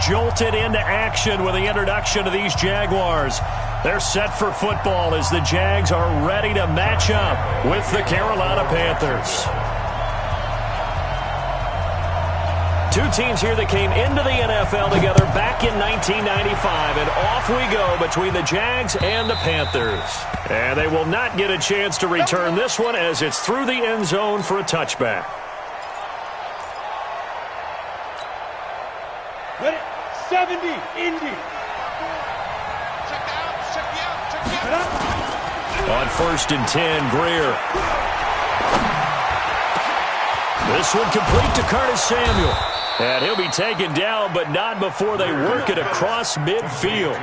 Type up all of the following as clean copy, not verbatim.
jolted into action with the introduction of these Jaguars. They're set for football as the Jags are ready to match up with the Carolina Panthers. Two teams here that came into the NFL together back in 1995, and off we go between the Jags and the Panthers. And they will not get a chance to return this one as it's through the end zone for a touchback. Ready? 70, Indy. On 1st and 10, Greer. This one complete to Curtis Samuel. And he'll be taken down, but not before they work it across midfield.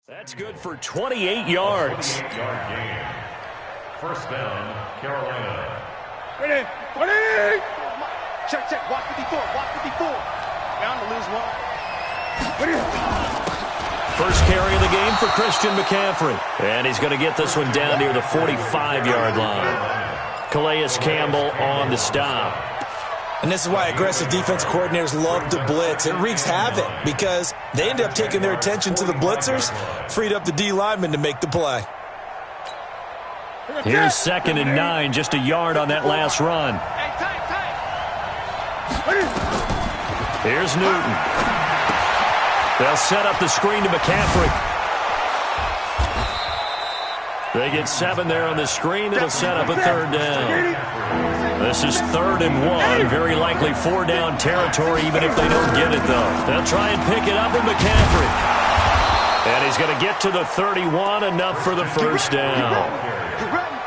That's good for 28 yards. First down, Carolina. Ready? Check. Watch 54. Down to lose one. Ready? First carry of the game for Christian McCaffrey. And he's going to get this one down near the 45-yard line. Calais Campbell on the stop. And this is why aggressive defense coordinators love to blitz. It wreaks havoc because they end up taking their attention to the blitzers, freed up the D lineman to make the play. Here's 2nd and 9, just a yard on that last run. Here's Newton. They'll set up the screen to McCaffrey. They get 7 there on the screen. It'll set up a 3rd down. This is 3rd and 1. Very likely 4 down territory, even if they don't get it, though. They'll try and pick it up with McCaffrey. And he's going to get to the 31, enough for the first down.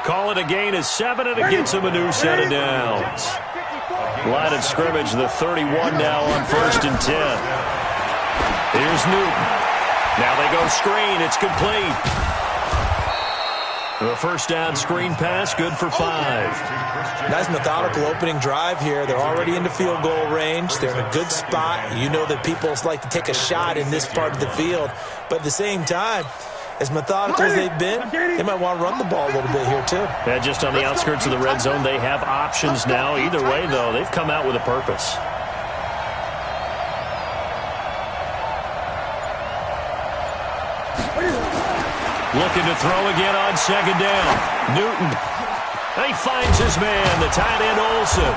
Call it a gain of 7, and it gets him a new set of downs. Line of scrimmage, the 31 now on 1st and 10. Here's Newton. Now they go screen. It's complete. The first down screen pass, good for 5. Nice methodical opening drive here. They're already into field goal range. They're in a good spot. You know that people like to take a shot in this part of the field. But at the same time, as methodical as they've been, they might want to run the ball a little bit here too. Yeah, just on the outskirts of the red zone, they have options now. Either way, though, they've come out with a purpose. Looking to throw again on 2nd down. Newton. He finds his man, the tight end Olsen.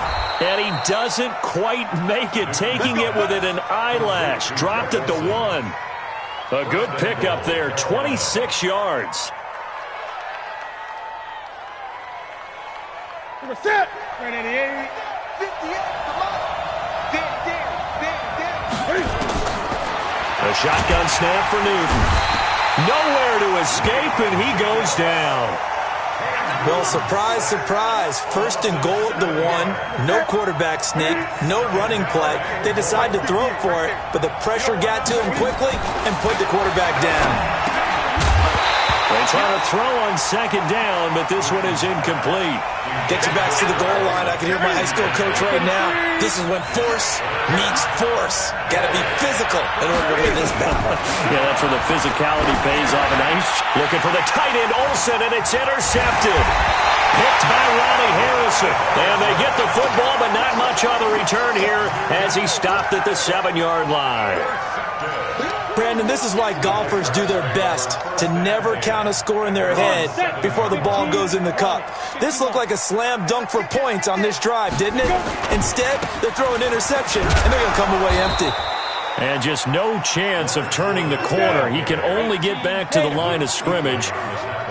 And he doesn't quite make it, taking it within an eyelash. Dropped at the 1. A good pickup there, 26 yards. Set. 88. 58. Come on. A shotgun snap for Newton. Nowhere to escape, and he goes down. Well, surprise, surprise. 1st and goal at the 1. No quarterback sneak. No running play. They decide to throw for it, but the pressure got to him quickly and put the quarterback down. They try to throw on 2nd down, but this one is incomplete. Get your backs to the goal line. I can hear my high school coach right now. This is when force meets force. Got to be physical in order to win this battle. Yeah, that's where the physicality pays off. Nice. Looking for the tight end, Olsen, and it's intercepted. Picked by Ronnie Harrison. And they get the football, but not much on the return here as he stopped at the 7-yard line. Brandon, this is why golfers do their best to never count a score in their head before the ball goes in the cup. This looked like a slam dunk for points on this drive, didn't it? Instead, they throw an interception, and they're going to come away empty. And just no chance of turning the corner. He can only get back to the line of scrimmage.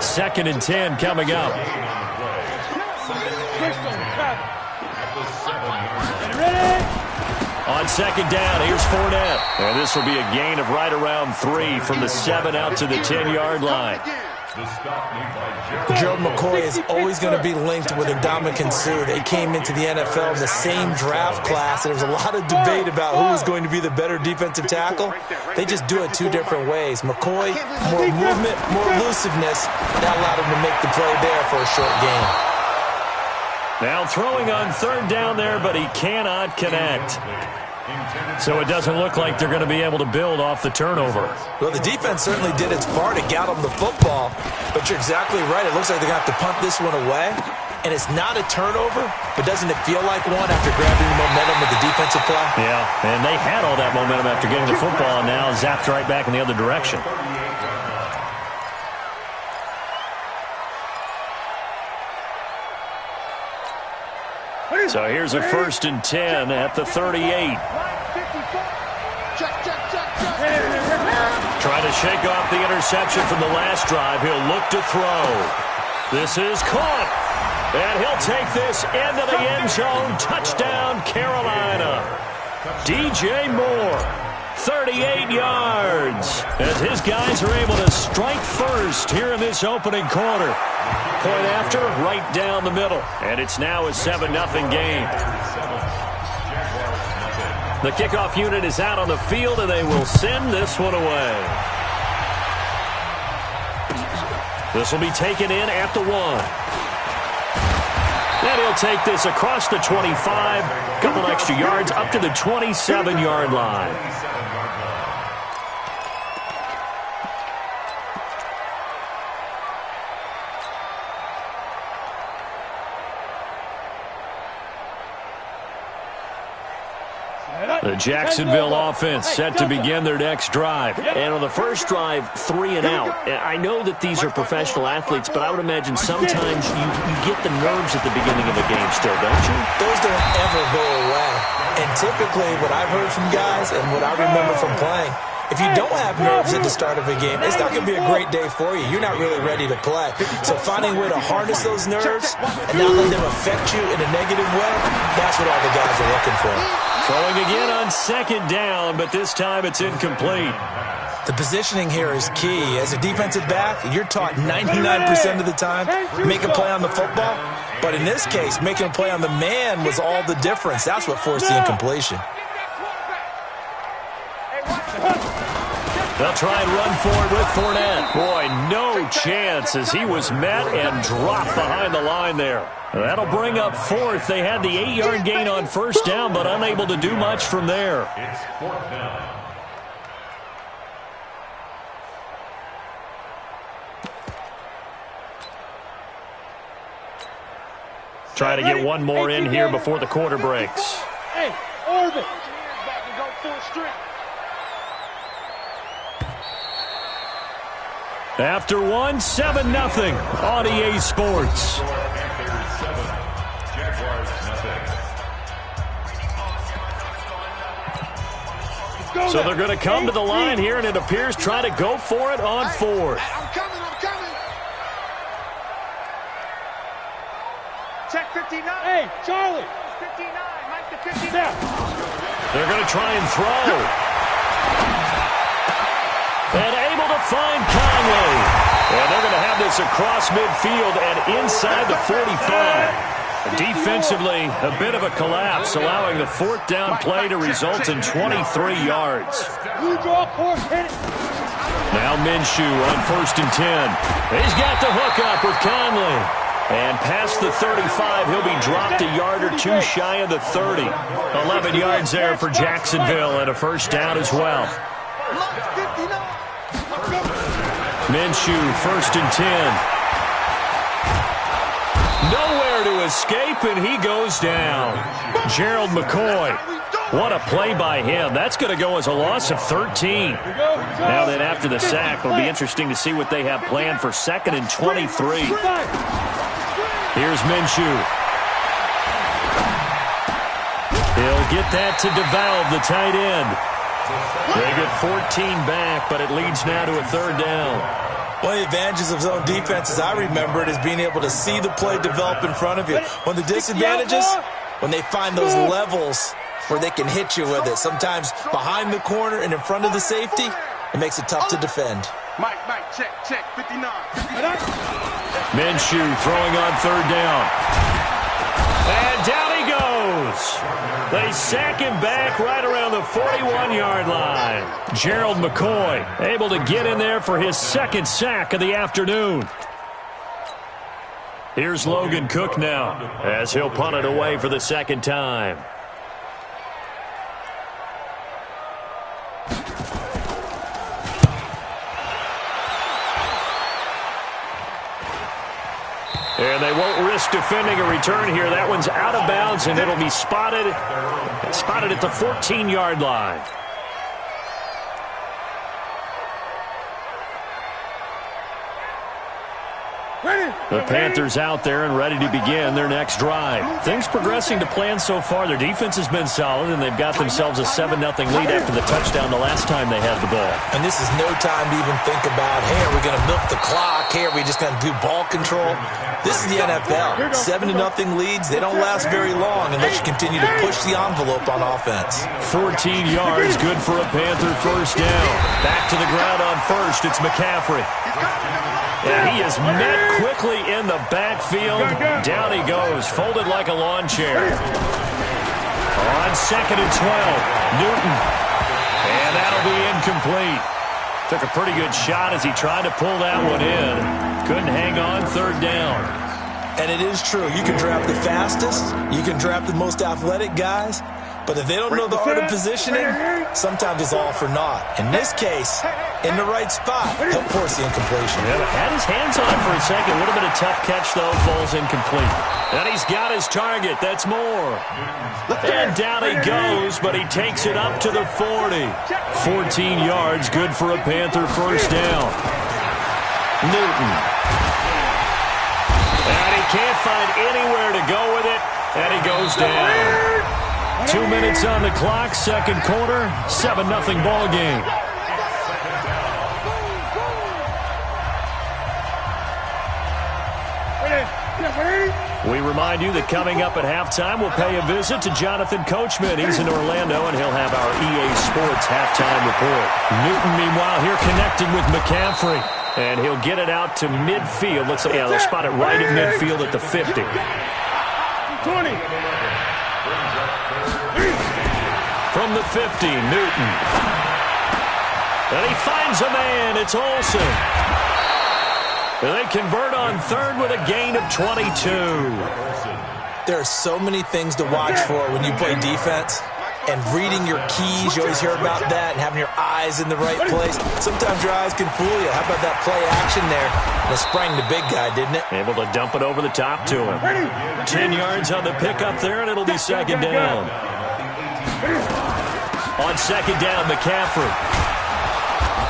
2nd and 10 coming up. On on second down. Here's Fournette. And this will be a gain of right around 3 from the 7 out to the 10-yard line. Gerald McCoy is always going to be linked with Ndamukong Suh. They came into the NFL in the same draft class. There was a lot of debate about who was going to be the better defensive tackle. They just do it 2 different ways. McCoy, more movement, more elusiveness. That allowed him to make the play there for a short gain. Now throwing on third down there, but he cannot connect. So it doesn't look like they're going to be able to build off the turnover. Well, the defense certainly did its part to get them the football. But you're exactly right. It looks like they're going to have to punt this one away. And it's not a turnover, but doesn't it feel like one after grabbing the momentum with the defensive play? Yeah, and they had all that momentum after getting the football, and now zapped right back in the other direction. So here's a 1st and 10 at the 38. Trying to shake off the interception from the last drive. He'll look to throw. This is caught. And he'll take this into the end zone. Touchdown, Carolina. DJ Moore, 38 yards. As his guys are able to strike first here in this opening quarter. Point after, right down the middle. And it's now a 7-0 game. The kickoff unit is out on the field, and they will send this one away. This will be taken in at the 1. And he'll take this across the 25. Couple extra yards up to the 27-yard line. The Jacksonville offense set to begin their next drive. And on the first drive, 3 and out. I know that these are professional athletes, but I would imagine sometimes you get the nerves at the beginning of a game still, don't you? Those don't ever go away. And typically what I've heard from guys and what I remember from playing, if you don't have nerves at the start of a game, it's not going to be a great day for you. You're not really ready to play. So finding a way to harness those nerves and not let them affect you in a negative way, that's what all the guys are looking for. Throwing again on second down, but this time it's incomplete. The positioning here is key. As a defensive back, you're taught 99% of the time, make a play on the football. But in this case, making a play on the man was all the difference. That's what forced the incompletion. They'll try and run forward with Fournette. Boy, no chance as he was met and dropped behind the line there. That'll bring up 4th. They had the 8-yard gain on first down, but unable to do much from there. It's 4th down. Try to get one more in here before the quarter breaks. Hey, orbit. Back and go full strength. After one, 7-0 on EA Sports. So they're going to come to the line here, and it appears try to go for it on 4th. I'm coming. Check 59. Hey, Charlie. 59. Mike the 59. They're going to try and throw. And able to find Conley. And they're going to have this across midfield and inside the 45. Defensively, a bit of a collapse, allowing the 4th down play to result in 23 yards. Now Minshew on 1st and 10. He's got the hook up with Conley. And past the 35, he'll be dropped a yard or 2 shy of the 30. 11 yards there for Jacksonville and a first down as well. Minshew, 1st and 10. Nowhere to escape, and he goes down. Gerald McCoy. What a play by him. That's going to go as a loss of 13. Now then, after the sack, it'll be interesting to see what they have planned for 2nd and 23. Here's Minshew. He'll get that to DeValve, the tight end. They get 14 back, but it leads now to a 3rd down. One of the advantages of zone defense, as I remember it, is being able to see the play develop in front of you. One of the disadvantages, when they find those levels where they can hit you with it. Sometimes behind the corner and in front of the safety, it makes it tough to defend. Mike, check, 59. Minshew throwing on third down. And down he goes. They sack him back right around the 41-yard line. Gerald McCoy able to get in there for his second sack of the afternoon. Here's Logan Cook now as he'll punt it away for the second time. And they won't risk defending a return here. That one's out of bounds, and it'll be spotted at the 14-yard line. The Panthers out there and ready to begin their next drive. Things progressing to plan so far. Their defense has been solid, and they've got themselves a 7-0 lead after the touchdown the last time they had the ball. And this is no time to even think about, hey, are we going to milk the clock? Hey, are we just going to do ball control? This is the NFL. 7-0 leads, they don't last very long unless you continue to push the envelope on offense. 14 yards, good for a Panther first down. Back to the ground on first, it's McCaffrey. And he is met quickly in the backfield. Down he goes, folded like a lawn chair. On 2nd and 12, Newton. And that'll be incomplete. Took a pretty good shot as he tried to pull that one in. Couldn't hang on, third down. And it is true. You can draft the fastest. You can draft the most athletic guys. But if they don't know the art of positioning, sometimes it's all for naught. In this case, in the right spot, he'll force the incompletion. Yeah, had his hands on it for a second. A little bit of tough catch, though. Falls incomplete. And he's got his target. That's more. And down he goes, but he takes it up to the 40. 14 yards, good for a Panther first down. Newton. And he can't find anywhere to go with it. And he goes down. 2 minutes on the clock, second quarter, 7-0 ball game. We remind you that coming up at halftime, we'll pay a visit to Jonathan Coachman. He's in Orlando, and he'll have our EA Sports halftime report. Newton, meanwhile, here connecting with McCaffrey. And he'll get it out to midfield. Looks like, yeah, they'll spot it right at midfield at the 50. 20. From the 50, Newton. And he finds a man. It's Olsen. And they convert on third with a gain of 22. There are so many things to watch for when you play defense. And reading your keys, you always hear about that, and having your eyes in the right place. Sometimes your eyes can fool you. How about that play action there? And it sprang the big guy, didn't it? Able to dump it over the top to him. 10 yards on the pickup there, and it'll be second down. On second down, McCaffrey.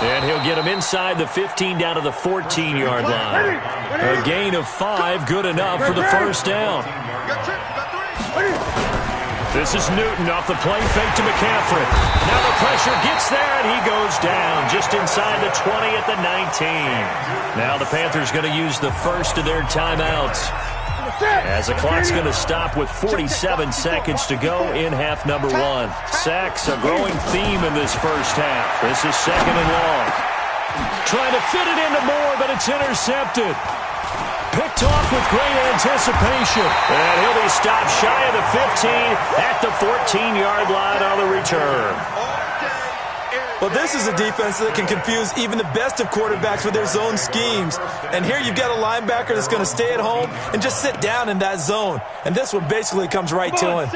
And he'll get him inside the 15 down to the 14-yard line. A gain of 5, good enough for the first down. This is Newton off the play fake to McCaffrey. Now the pressure gets there, and he goes down just inside the 20 at the 19. Now the Panthers going to use the first of their timeouts, as the clock's going to stop with 47 seconds to go in half number 1. Sacks, a growing theme in this first half. This is second and long. Trying to fit it into Moore, but it's intercepted. Picked off with great anticipation. And he'll be stopped shy of the 15 at the 14-yard line on the return. Well, this is a defense that can confuse even the best of quarterbacks with their zone schemes. And here you've got a linebacker that's going to stay at home and just sit down in that zone. And this one basically comes right to him.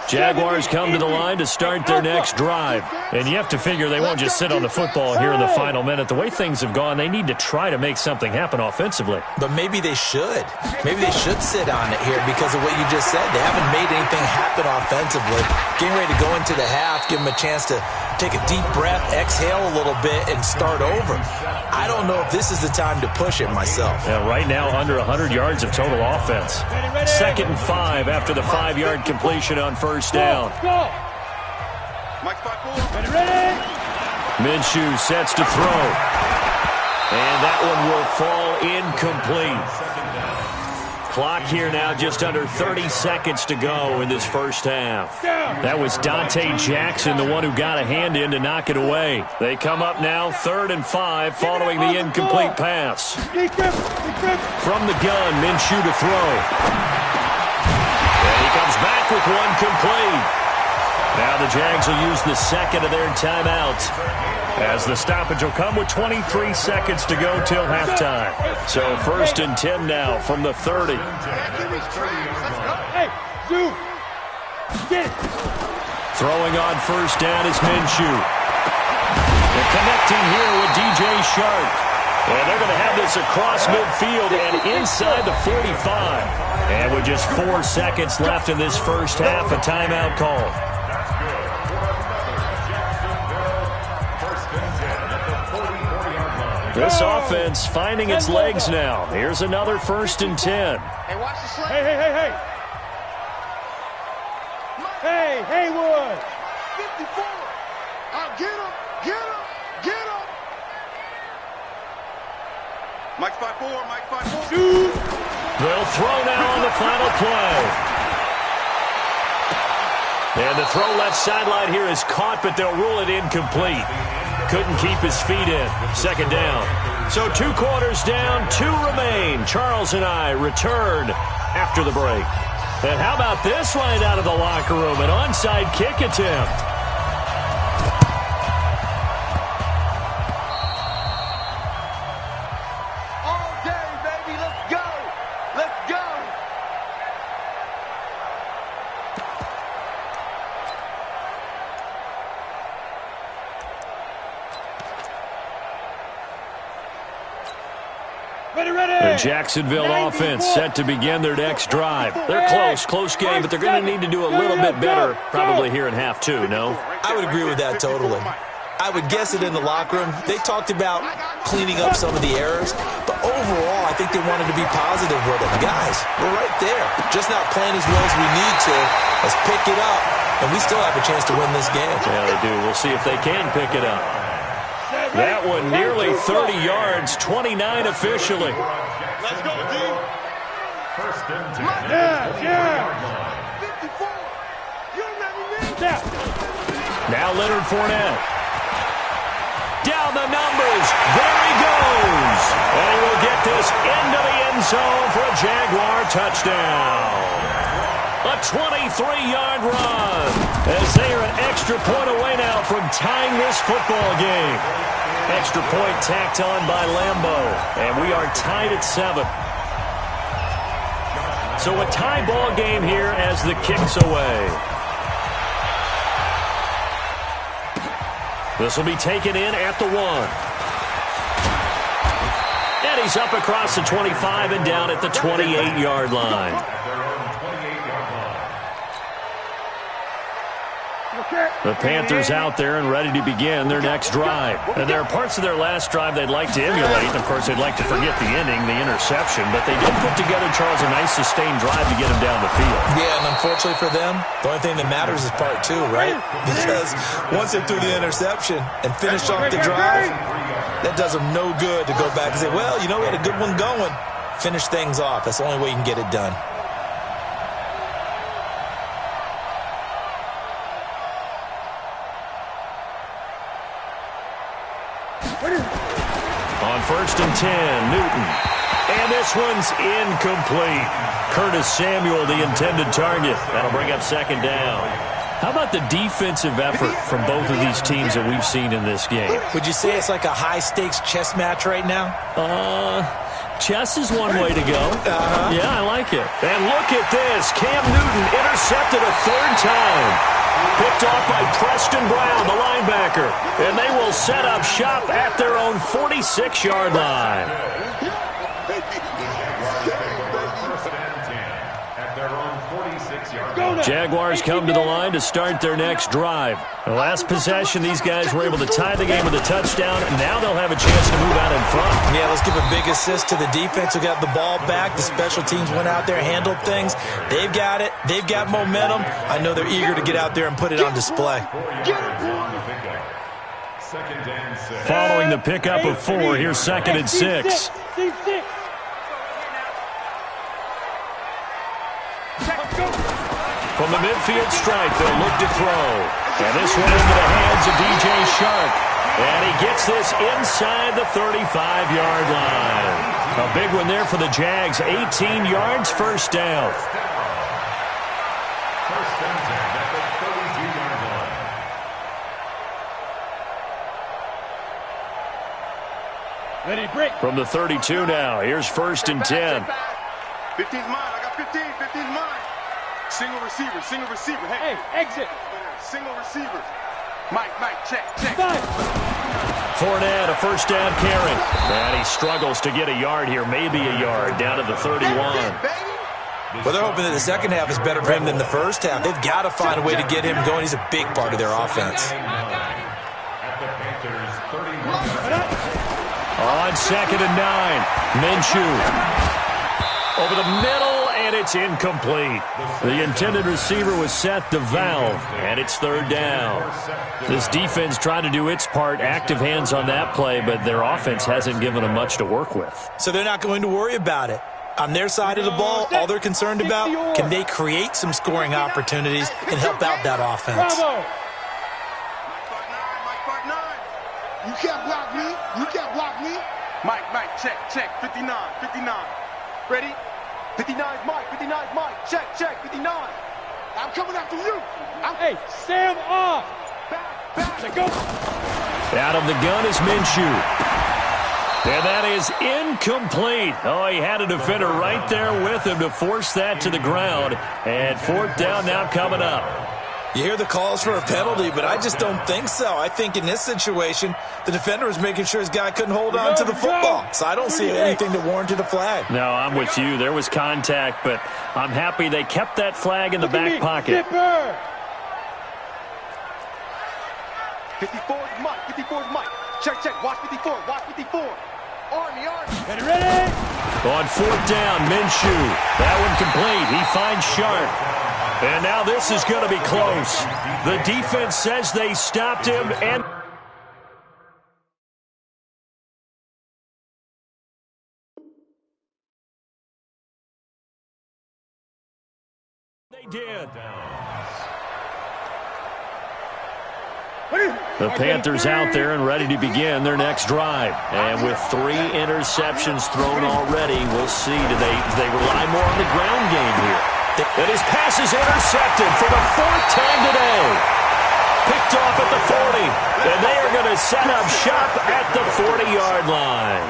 Jaguars come to the line to start their next drive. And you have to figure they won't just sit on the football here in the final minute. The way things have gone, they need to try to make something happen offensively. But maybe they should. Maybe they should sit on it here because of what you just said. They haven't made anything happen offensively. Getting ready to go into the half, give them a chance to take a deep breath, exhale a little bit, and start over. I don't know if this is the time to push it myself. Yeah, right now, under 100 yards of total offense. Second and 5 after the 5-yard completion on first down. Minshew sets to throw. And that one will fall incomplete. Clock here now, just under 30 seconds to go in this first half. That was Dante Jackson, the one who got a hand in to knock it away. They come up now 3rd and 5 following the incomplete pass. From the gun, Minshew to throw. And he comes back with one complete. Now the Jags will use the second of their timeouts, as the stoppage will come with 23 seconds to go till halftime. So 1st and 10 now from the 30. Throwing on 1st down is Minshew. They're connecting here with DJ Shark. And they're going to have this across midfield and inside the 45. And with just 4 seconds left in this first half, a timeout call. This offense finding its legs now. Here's another 1st and 10. Hey, watch the slip. Hey. Hey, Haywood. 54. Get him. Mike 5-4. Shoot. They'll throw now on the final play. And the throw left sideline here is caught, but they'll rule it incomplete. Couldn't keep his feet in. 2nd down. So 2 quarters down, 2 remain. Charles and I return after the break. And how about this right out of the locker room? An onside kick attempt. All day, baby. Let's go. The Jacksonville offense set to begin their next drive. They're close game, but they're going to need to do a little bit better probably here in half 2, no? I would agree with that totally. I would guess it in the locker room. They talked about cleaning up some of the errors, but overall, I think they wanted to be positive with it. Guys, we're right there. Just not playing as well as we need to. Let's pick it up, and we still have a chance to win this game. Yeah, they do. We'll see if they can pick it up. That one nearly 30 yards, 29 officially. Let's go, D. 1st and 10. Yeah. 54. You let me win. Now Leonard Fournette. Down the numbers. There he goes. And he will get this into the end zone for a Jaguar touchdown. A 23-yard run as they are an extra point away now from tying this football game. Extra point tacked on by Lambeau, and we are tied at 7. So a tie ball game here as the kick's away. This will be taken in at the 1. And he's up across the 25 and down at the 28-yard line. The Panthers out there and ready to begin their next drive. And there are parts of their last drive they'd like to emulate. Of course, they'd like to forget the ending, the interception. But they did put together, Charles, a nice sustained drive to get them down the field. Yeah, and unfortunately for them, the only thing that matters is part 2, right? Because once they threw the interception and finished off the drive, that does them no good to go back and say, well, you know, we had a good one going. Finish things off. That's the only way you can get it done. On 1st and 10, Newton. And this one's incomplete. Curtis Samuel, the intended target. That'll bring up 2nd down. How about the defensive effort from both of these teams that we've seen in this game? Would you say it's like a high-stakes chess match right now? Chess is one way to go. Yeah, I like it. And look at this. Cam Newton intercepted a 3rd time. Picked off by Preston Brown, the linebacker. And they will set up shop at their own 46-yard line. Jaguars come to the line to start their next drive. The last possession, these guys were able to tie the game with a touchdown, and now they'll have a chance to move out in front. Yeah, let's give a big assist to the defense who got the ball back. The special teams went out there, handled things. They've got it. They've got momentum. I know they're eager to get out there and put it on display. Following the pickup of 4, here's 2nd and 6. From the midfield stripe, they'll look to throw. And this one into the hands of DJ Shark. And he gets this inside the 35-yard line. A big one there for the Jags. 18 yards, first down. First and 10 at the 32-yard line. Ready, break. From the 32 now, here's first and 10. 15's mine. I got 15. 15's mine. Single receiver. Single receiver. Hey, exit. Single receiver. Mike, check. Fournette, a first down carry. And he struggles to get a yard here, maybe a yard, down to the 31. Well, they're hoping that the second half is better for him than the first half. They've got to find a way to get him going. He's a big part of their offense. At the Panthers' 31. On second and 9, Minshew. Over the middle, and it's incomplete. The intended receiver was Seth DeValve, and it's third down. This defense tried to do its part, active hands on that play, but their offense hasn't given them much to work with. So they're not going to worry about it. On their side of the ball, all they're concerned about, can they create some scoring opportunities and help out that offense? Bravo. Mike, 9. You can't block me. You can't block me. Mike, check. 59. Ready? 59's Mike. 59's Mike. Check. 59. I'm coming after you. Hey, Sam off. Back. Go. Out of the gun is Minshew. And that is incomplete. Oh, he had a defender right there with him to force that to the ground. And fourth down now coming up. You hear the calls for a penalty, but I just don't think so. I think in this situation, the defender was making sure his guy couldn't hold on to the football. So I don't see anything that warranted a flag. No, I'm with you. There was contact, but I'm happy they kept that flag in the back pocket. 54's Mike. Check. Watch 54. Army. Ready? On fourth down, Minshew. That one complete. He finds Sharp. And now this is going to be close. The defense says they stopped him, and they did. The Panthers out there and ready to begin their next drive. And with 3 interceptions thrown already, we'll see. Do they rely more on the ground game here? And his pass is intercepted for the 4th time today. Picked off at the 40. And they are going to set up shop at the 40-yard line.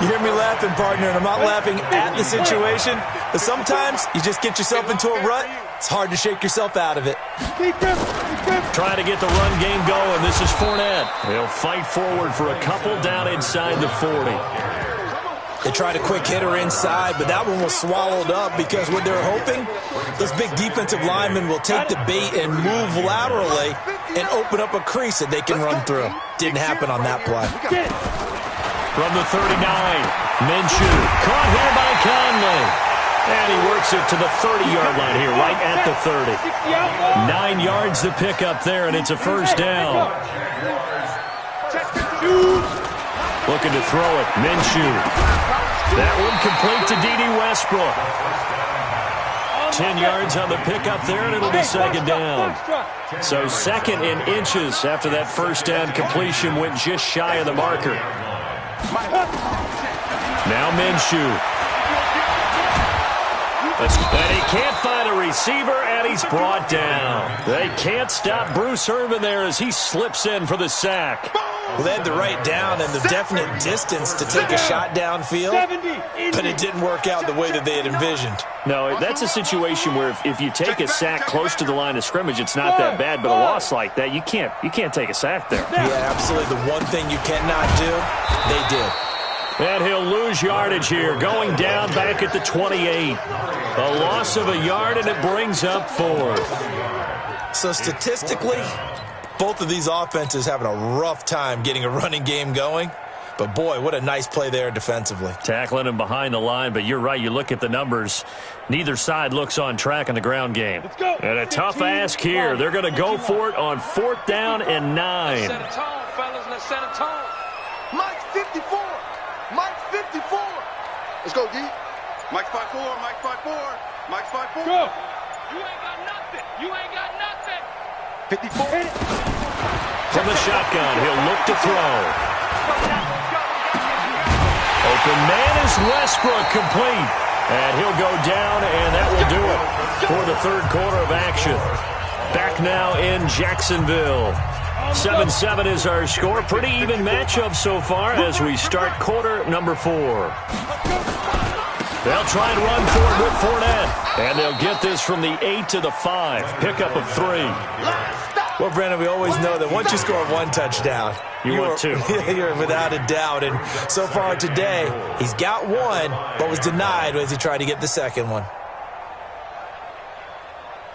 You hear me laughing, partner, and I'm not laughing at the situation. But sometimes you just get yourself into a rut. It's hard to shake yourself out of it. Trying to get the run game going. This is Fournette. He'll fight forward for a couple down inside the 40. They tried a quick hitter inside, but that one was swallowed up because what they're hoping, those big defensive linemen will take the bait and move laterally and open up a crease that they can run through. Didn't happen on that play. From the 39, Minshew caught here by Conley. And he works it to the 30-yard line here, right at the 30. 9 yards to pick up there, and it's a first down. Looking to throw it, Minshew. That one complete to D.D. Westbrook. 10 yards on the pickup there, and it'll be second down. So second in inches after that first down completion went just shy of the marker. Now Minshew. And he can't find a receiver, and he's brought down. They can't stop Bruce Irvin there as he slips in for the sack. Well, they had the right down and the definite distance to take a shot downfield, but it didn't work out the way that they had envisioned. No, that's a situation where if you take a sack close to the line of scrimmage, it's not that bad, but a loss like that, you can't take a sack there. Yeah, absolutely. The one thing you cannot do, they did. And he'll lose yardage here, going down back at the 28. A loss of a yard, and it brings up 4th. So statistically, both of these offenses having a rough time getting a running game going. But, boy, what a nice play there defensively. Tackling him behind the line, but you're right. You look at the numbers. Neither side looks on track in the ground game. And a tough ask here. They're going to go for it on 4th down and 9. Set a tone, fellas. Let's set a tone. Mike's 54. Mike's 54. Let's go, D. Mike's 5'4". Mike's 5'4". Mike's 5'4". Go. You ain't got nothing. 54. From the shotgun, he'll look to throw. Open man is Westbrook, complete. And he'll go down, and that will do it for the third quarter of action. Back now in Jacksonville. 7-7 is our score. Pretty even matchup so far as we start quarter number 4. They'll try and run for it with Fournette. And they'll get this from the 8 to the 5. Pickup of 3. Well, Brandon, we always know that once you score one touchdown, you're without a doubt. And so far today, he's got one, but was denied as he tried to get the second one.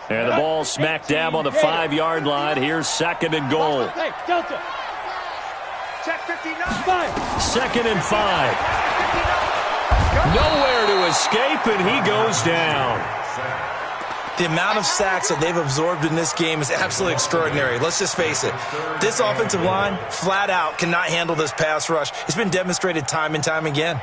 And the ball smack dab on the 5-yard line. Here's 2nd and goal. Hey, Delta. Check 59. 2nd and 5. Nowhere to escape, and he goes down. The amount of sacks that they've absorbed in this game is absolutely extraordinary. Let's just face it. This offensive line, flat out, cannot handle this pass rush. It's been demonstrated time and time again.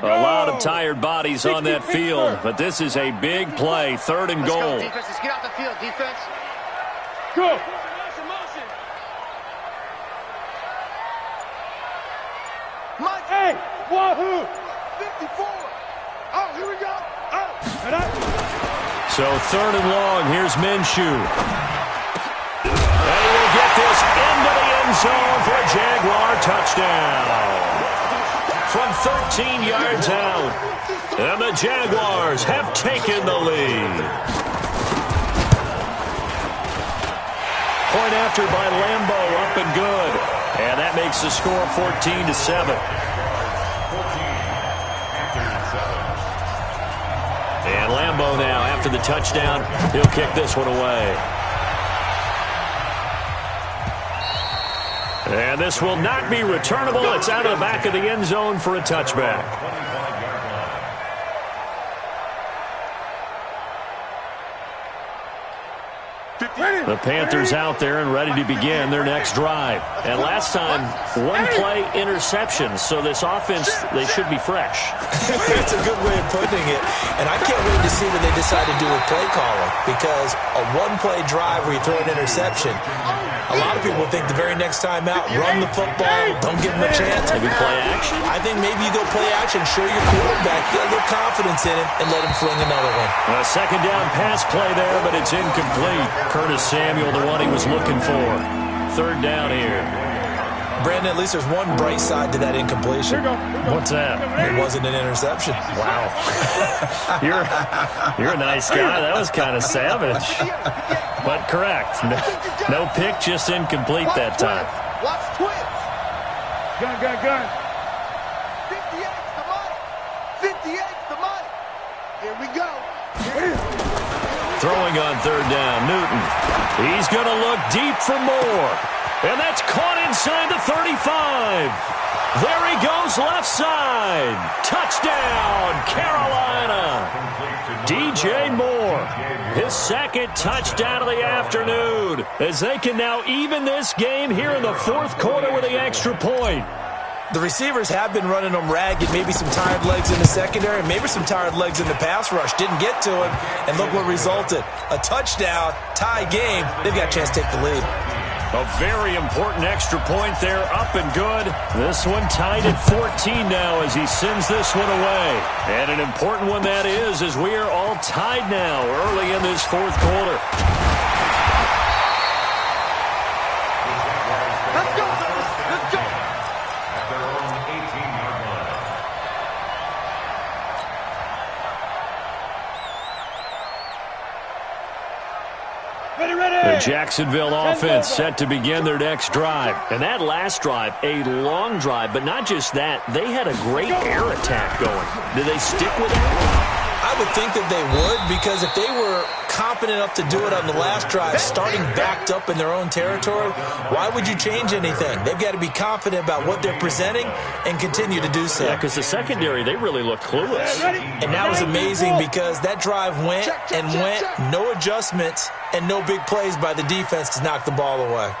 A lot of tired bodies on that field, but this is a big play. 3rd and goal. Let's get out the field, defense. Go. Mike. Hey, wahoo. 54. Oh, here we go. Oh. So 3rd and long. Here's Minshew. And he will get this into the end zone for a Jaguar touchdown. From 13 yards out. And the Jaguars have taken the lead. Point after by Lambo, up and good. And that makes the score 14-7. And Lambo now, after the touchdown, he'll kick this one away. And this will not be returnable. It's out of the back of the end zone for a touchback. The Panthers out there and ready to begin their next drive. And last time, one-play interception. So this offense, they should be fresh. That's a good way of putting it. And I can't wait to see what they decide to do with play calling. Because a one-play drive where you throw an interception, a lot of people think the very next time out, run the football, don't give them a chance. Maybe play action? I think maybe you go play action, show your quarterback, get a little confidence in him, and let him fling another one. A 2nd down pass play there, but it's incomplete. Curtis Samuel, the one he was looking for. 3rd down here. Brandon, at least there's one bright side to that incompletion. What's that? It wasn't an interception. Wow. You're a nice guy. That was kind of savage. But correct. No pick, just incomplete that time. Watch twins. Gun. 58's the money. 58's the money. Here we go. Throwing on 3rd down, Newton. He's going to look deep for more. And that's caught inside the 35. There he goes left side. Touchdown, Carolina. DJ Moore, his 2nd touchdown of the afternoon, as they can now even this game here in the 4th quarter with the extra point. The receivers have been running them ragged, maybe some tired legs in the secondary, maybe some tired legs in the pass rush. Didn't get to him, and look what resulted. A touchdown, tie game. They've got a chance to take the lead. A very important extra point there, up and good. This one tied at 14 now as he sends this one away. And an important one that is, as we are all tied now early in this 4th quarter. Let's go. At their own 18-yard line. The Jacksonville offense set to begin their next drive. And that last drive, a long drive, but not just that. They had a great air attack going. Did they stick with it? I would think that they would, because if they were confident enough to do it on the last drive, starting backed up in their own territory, why would you change anything? They've got to be confident about what they're presenting and continue to do so. Yeah, because the secondary, they really looked clueless. And that was amazing because that drive went and went, no adjustments and no big plays by the defense to knock the ball away.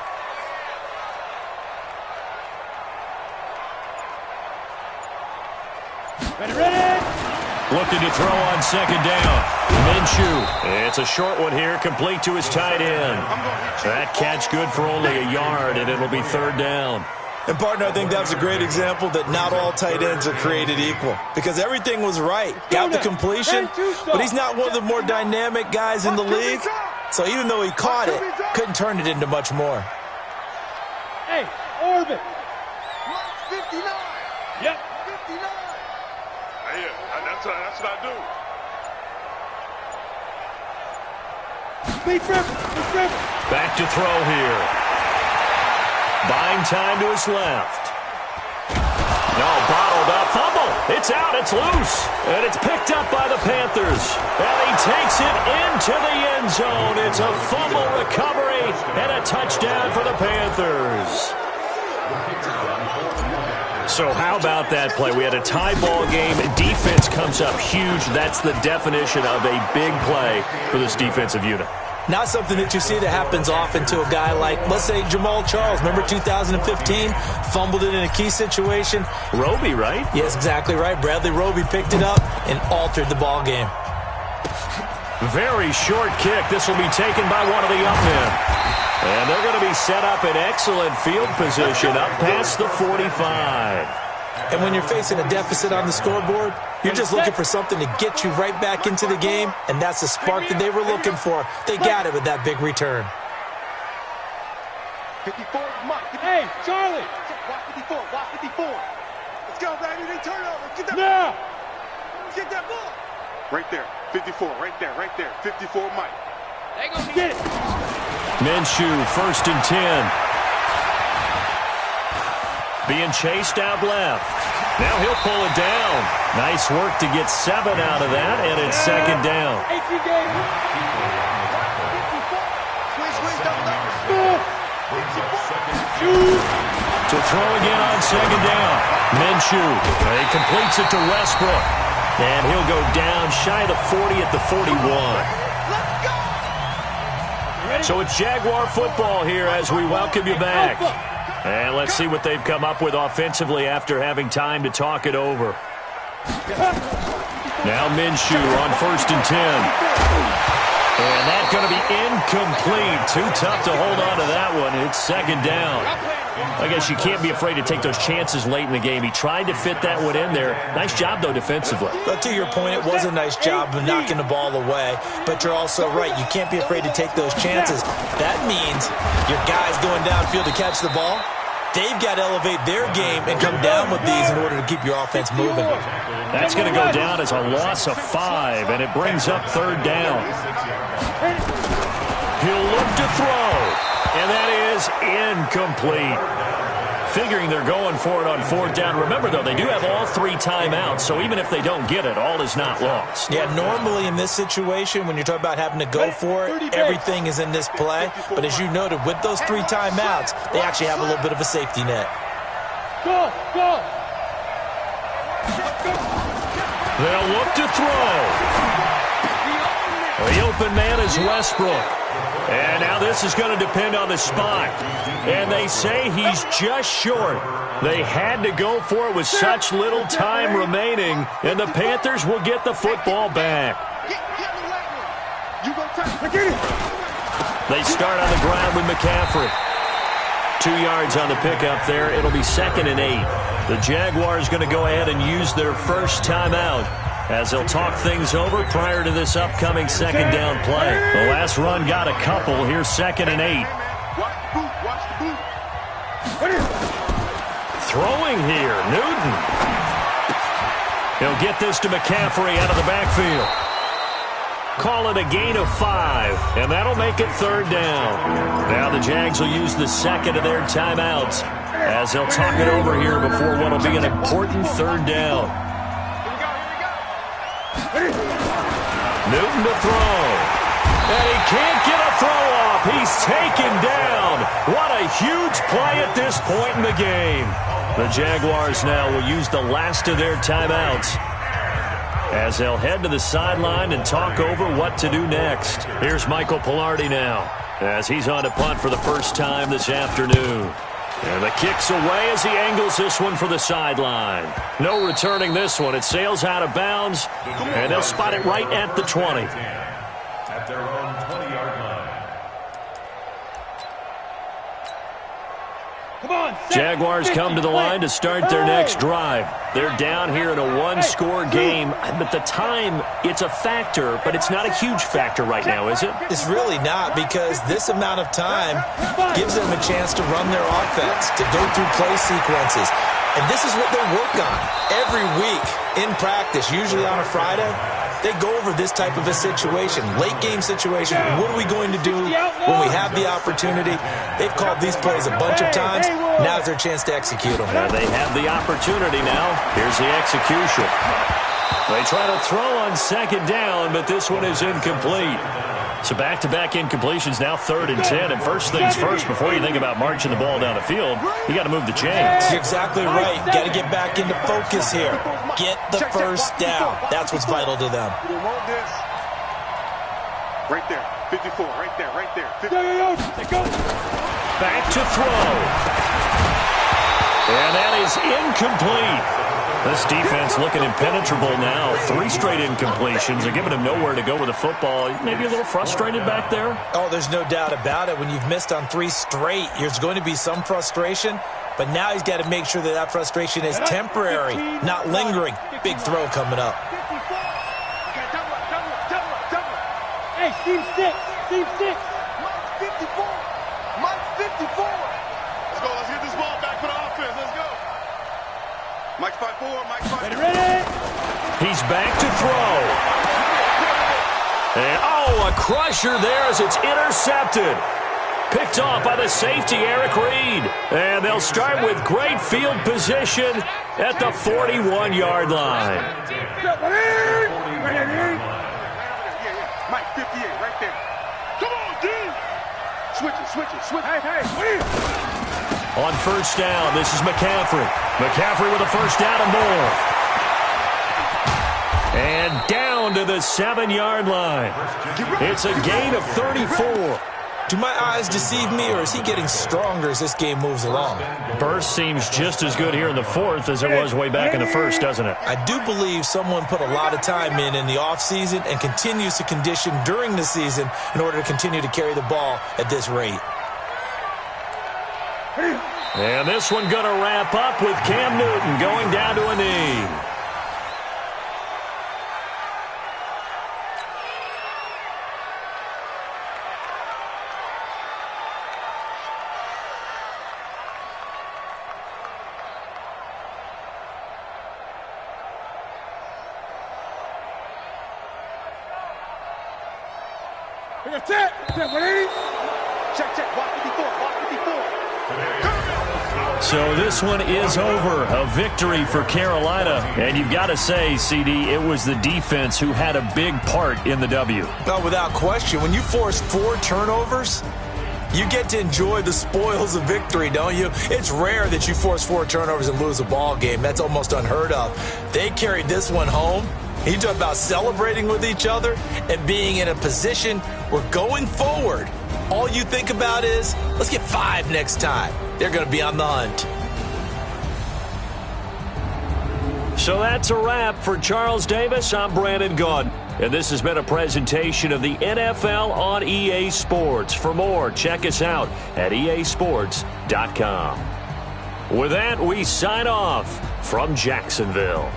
Looking to throw on second down. Minshew. It's a short one here, complete to his tight end. That catch good for only a yard, and it'll be third down. And, partner, I think that's a great example that not all tight ends are created equal because everything was right. Got the completion, but he's not one of the more dynamic guys in the league. So even though he caught it, couldn't turn it into much more. Hey, Orbit. 59. Yep. 59. Yeah, that's what I do. Back to throw here. Buying time to his left. No, bottled up. Fumble. It's out. It's loose. And it's picked up by the Panthers. And he takes it into the end zone. It's a fumble recovery and a touchdown for the Panthers. So how about that play? We had a tie ball game. Defense comes up huge. That's the definition of a big play for this defensive unit. Not something that you see that happens often to a guy like, let's say, Jamal Charles. Remember 2015? Fumbled it in a key situation. Roby, right? Yes, exactly right. Bradley Roby picked it up and altered the ball game. Very short kick. This will be taken by one of the young men. And they're going to be set up in excellent field position up past the 45. And when you're facing a deficit on the scoreboard, you're just looking for something to get you right back into the game, and that's the spark that they were looking for. They got it with that big return. 54, Mike. Hey, Charlie. Watch 54, watch 54. Let's go, baby. They turn over. Get that ball. Let's get that ball. Right there. 54, right there, right there. 54, Mike. They gonna get it. Minshew, 1st and 10. Being chased out left. Now he'll pull it down. Nice work to get 7 out of that, and it's second down. To throw again on second down. Minshew. He completes it to Westbrook. And he'll go down shy of the 40 at the 41. So it's Jaguar football here as we welcome you back. And let's see what they've come up with offensively after having time to talk it over. Now Minshew on 1st and 10. And that's going to be incomplete. Too tough to hold on to that one. It's second down. I guess you can't be afraid to take those chances late in the game. He tried to fit that one in there. Nice job, though, defensively. But to your point, it was a nice job of knocking the ball away. But you're also right. You can't be afraid to take those chances. That means your guys going downfield to catch the ball, they've got to elevate their game and come down with these in order to keep your offense moving. That's going to go down as a loss of 5, and it brings up third down. He'll look to throw, and that is incomplete. Figuring they're going for it on 4th down. Remember, though, they do have all 3 timeouts, so even if they don't get it, all is not lost. Yeah, normally in this situation, when you're talking about having to go for it, everything is in this play. But as you noted, with those 3 timeouts, they actually have a little bit of a safety net. Go! They'll look to throw. The open man is Westbrook. And now this is going to depend on the spot. And they say he's just short. They had to go for it with such little time remaining. And the Panthers will get the football back. They start on the ground with McCaffrey. 2 yards on the pickup there. It'll be 2nd and 8. The Jaguars going to go ahead and use their first timeout as they'll talk things over prior to this upcoming second down play. The last run got a couple. Here's 2nd and 8. Throwing here, Newton. He'll get this to McCaffrey out of the backfield. Call it a gain of 5, and that'll make it third down. Now the Jags will use the second of their timeouts as they'll talk it over here before what will be an important third down. Newton to throw. And he can't get a throw off. He's taken down. What a huge play at this point in the game. The Jaguars now will use the last of their timeouts as they'll head to the sideline and talk over what to do next. Here's Michael Pilardi now as he's on to punt for the first time this afternoon. And the kick's away as he angles this one for the sideline. No returning this one. It sails out of bounds, and they'll spot it right at the 20. At their own 20-yard line. Jaguars come to the line to start their next drive. They're down here in a one-score game, but the time, it's a factor, but it's not a huge factor right now, is it? It's really not, because this amount of time gives them a chance to run their offense, to go through play sequences. And this is what they work on every week in practice, usually on a Friday. They go over this type of a situation, late game situation. What are we going to do when we have the opportunity? They've called these plays a bunch of times. Now's their chance to execute them. Now they have the opportunity now. Here's the execution. They try to throw on second down, but this one is incomplete. So back-to-back incompletions, now 3rd and 10. And first things first, before you think about marching the ball down the field, you got to move the chains. You're exactly right. Got to get back into focus here. Get the first down. That's what's vital to them. Right there, 54, right there, right there. Back to throw. And that is incomplete. This defense looking impenetrable now. 3 straight incompletions. They're giving him nowhere to go with the football. Maybe a little frustrated back there? Oh, there's no doubt about it. When you've missed on 3 straight, there's going to be some frustration. But now he's got to make sure that that frustration is temporary, not lingering. Big throw coming up. Hey, team 6. Team 6. Mike 54. Mike 54. Let's go. Let's get this ball back for the offense. Let's go. Mike 5-4. Mike 5-4. Ready? He's back to throw. And, oh, a crusher there as it's intercepted. Picked off by the safety, Eric Reed. And they'll start with great field position at the 41-yard line. Mike 58, right there. Come on, D. Switch it. Hey. On first down, this is McCaffrey. McCaffrey with a first down and more. And down to the 7-yard line. It's a gain of 34. Do my eyes deceive me, or is he getting stronger as this game moves along? Burst seems just as good here in the 4th as it was way back in the 1st, doesn't it? I do believe someone put a lot of time in the offseason and continues to condition during the season in order to continue to carry the ball at this rate. And this one going to wrap up with Cam Newton going down to a knee. Check. Block 54. So this one is over. A victory for Carolina. And you've got to say, CD, it was the defense who had a big part in the W. No, without question. When you force 4 turnovers, you get to enjoy the spoils of victory, don't you? It's rare that you force 4 turnovers and lose a ball game. That's almost unheard of. They carried this one home. You talk about celebrating with each other and being in a position where going forward, all you think about is, let's get 5 next time. They're going to be on the hunt. So that's a wrap for Charles Davis. I'm Brandon Gunn. And this has been a presentation of the NFL on EA Sports. For more, check us out at easports.com. With that, we sign off from Jacksonville.